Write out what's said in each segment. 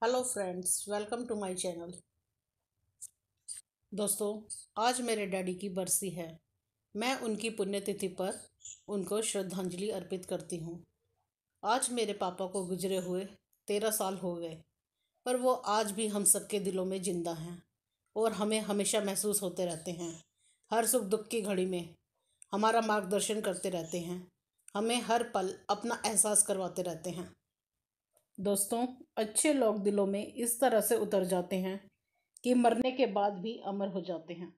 Hello friends, welcome to my channel. दोस्तों, आज मेरे डैडी की बरसी है। मैं उनकी पुण्यतिथि पर उनको श्रद्धांजलि अर्पित करती हूँ। आज मेरे पापा को गुजरे हुए 13 साल हो गए, पर वो आज भी हम सबके दिलों में जिंदा हैं और हमें हमेशा महसूस होते रहते हैं। हर सुख दुख की घड़ी में हमारा मार्गदर्शन करते रहते हैं, हमें हर पल अपना एहसास करवाते रहते हैं। दोस्तों, अच्छे लोग दिलों में इस तरह से उतर जाते हैं कि मरने के बाद भी अमर हो जाते हैं।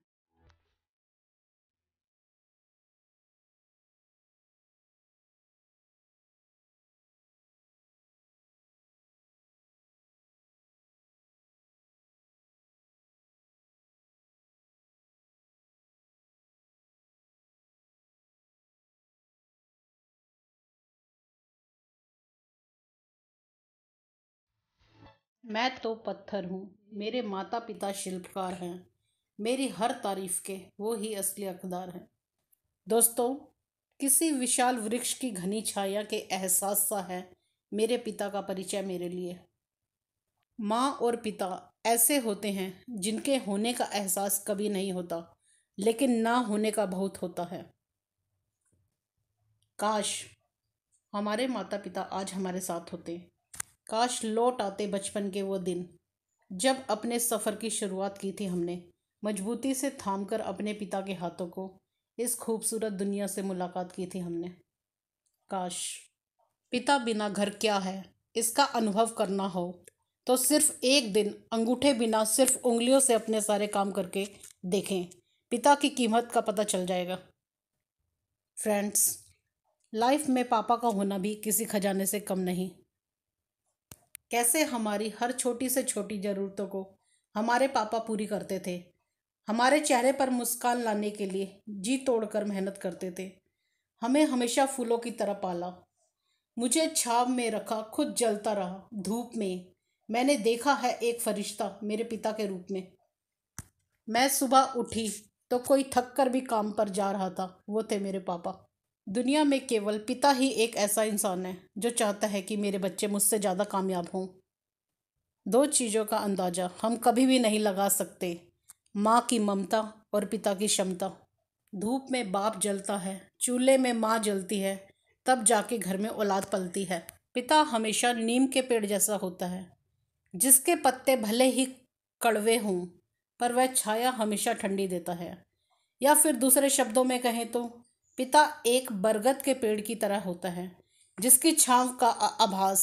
मैं तो पत्थर हूँ, मेरे माता पिता शिल्पकार हैं। मेरी हर तारीफ के वो ही असली हकदार हैं। दोस्तों, किसी विशाल वृक्ष की घनी छाया के एहसास सा है मेरे पिता का परिचय मेरे लिए। माँ और पिता ऐसे होते हैं जिनके होने का एहसास कभी नहीं होता, लेकिन ना होने का बहुत होता है। काश हमारे माता पिता आज हमारे साथ होते। काश लौट आते बचपन के वो दिन जब अपने सफ़र की शुरुआत की थी हमने, मजबूती से थामकर अपने पिता के हाथों को। इस खूबसूरत दुनिया से मुलाकात की थी हमने। काश पिता बिना घर क्या है इसका अनुभव करना हो तो सिर्फ एक दिन अंगूठे बिना सिर्फ उंगलियों से अपने सारे काम करके देखें। पिता की कीमत का पता चल जाएगा। फ्रेंड्स, लाइफ में पापा का होना भी किसी खजाने से कम नहीं। कैसे हमारी हर छोटी से छोटी ज़रूरतों को हमारे पापा पूरी करते थे। हमारे चेहरे पर मुस्कान लाने के लिए जी तोड़कर मेहनत करते थे। हमें हमेशा फूलों की तरह पाला। मुझे छाव में रखा, खुद जलता रहा धूप में। मैंने देखा है एक फरिश्ता मेरे पिता के रूप में। मैं सुबह उठी तो कोई थक कर भी काम पर जा रहा था, वो थे मेरे पापा। दुनिया में केवल पिता ही एक ऐसा इंसान है जो चाहता है कि मेरे बच्चे मुझसे ज़्यादा कामयाब हों। दो चीज़ों का अंदाज़ा हम कभी भी नहीं लगा सकते, माँ की ममता और पिता की क्षमता। धूप में बाप जलता है, चूल्हे में माँ जलती है, तब जाके घर में औलाद पलती है। पिता हमेशा नीम के पेड़ जैसा होता है, जिसके पत्ते भले ही कड़वे हों पर वह छाया हमेशा ठंडी देता है। या फिर दूसरे शब्दों में कहें तो पिता एक बरगद के पेड़ की तरह होता है, जिसकी छांव का आभास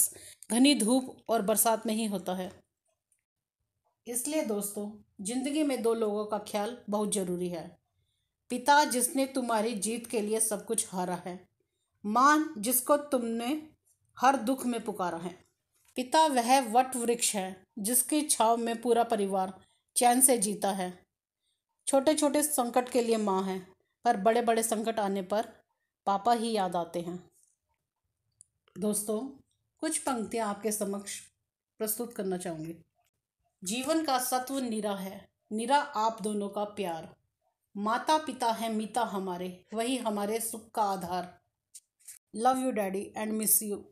घनी धूप और बरसात में ही होता है। इसलिए दोस्तों, जिंदगी में दो लोगों का ख्याल बहुत जरूरी है। पिता जिसने तुम्हारी जीत के लिए सब कुछ हारा है, माँ जिसको तुमने हर दुख में पुकारा है। पिता वह वट वृक्ष है जिसकी छांव में पूरा परिवार चैन से जीता है। छोटे छोटे संकट के लिए माँ है, पर बड़े बड़े संकट आने पर पापा ही याद आते हैं। दोस्तों, कुछ पंक्तियाँ आपके समक्ष प्रस्तुत करना चाहूँगी। जीवन का सत्व निरा है, निरा आप दोनों का प्यार। माता पिता है मीता हमारे, वही हमारे सुख का आधार। Love you daddy and miss you.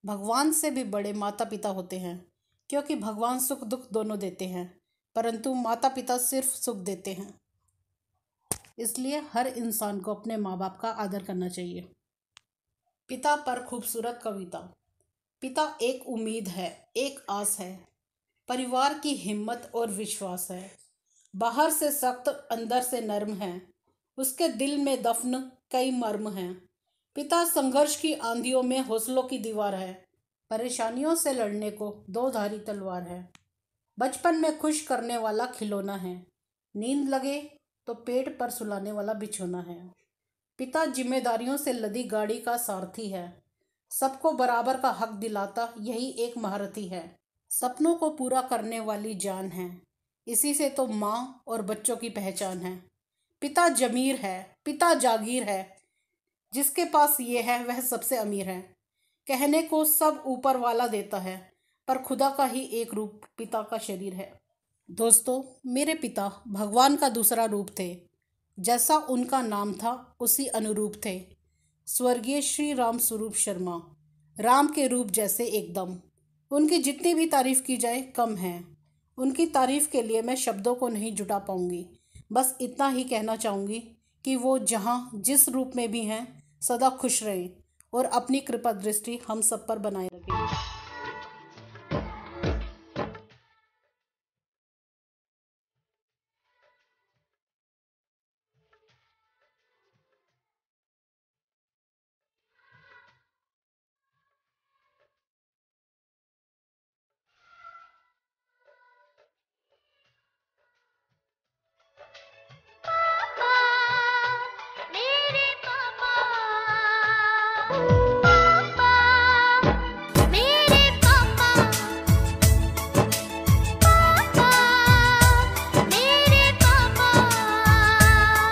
भगवान से भी बड़े माता पिता होते हैं, क्योंकि भगवान सुख दुख दोनों देते हैं, परंतु माता पिता सिर्फ सुख देते हैं। इसलिए हर इंसान को अपने माँ बाप का आदर करना चाहिए। पिता पर खूबसूरत कविता। पिता एक उम्मीद है, एक आस है, परिवार की हिम्मत और विश्वास है। बाहर से सख्त, अंदर से नर्म है, उसके दिल में दफन कई मर्म हैं। पिता संघर्ष की आंधियों में हौसलों की दीवार है, परेशानियों से लड़ने को दो धारी तलवार है। बचपन में खुश करने वाला खिलौना है, नींद लगे तो पेट पर सुलाने वाला बिछोना है। पिता जिम्मेदारियों से लदी गाड़ी का सारथी है, सबको बराबर का हक दिलाता यही एक महारथी है। सपनों को पूरा करने वाली जान है, इसी से तो माँ और बच्चों की पहचान है। पिता जमीर है, पिता जागीर है, जिसके पास ये है वह सबसे अमीर है। कहने को सब ऊपर वाला देता है, पर खुदा का ही एक रूप पिता का शरीर है। दोस्तों, मेरे पिता भगवान का दूसरा रूप थे। जैसा उनका नाम था उसी अनुरूप थे। स्वर्गीय श्री राम स्वरूप शर्मा, राम के रूप जैसे एकदम। उनकी जितनी भी तारीफ़ की जाए कम है। उनकी तारीफ़ के लिए मैं शब्दों को नहीं जुटा पाऊंगी। बस इतना ही कहना चाहूँगी कि वो जहाँ जिस रूप में भी हैं सदा खुश रहें और अपनी कृपा दृष्टि हम सब पर बनाए रखें।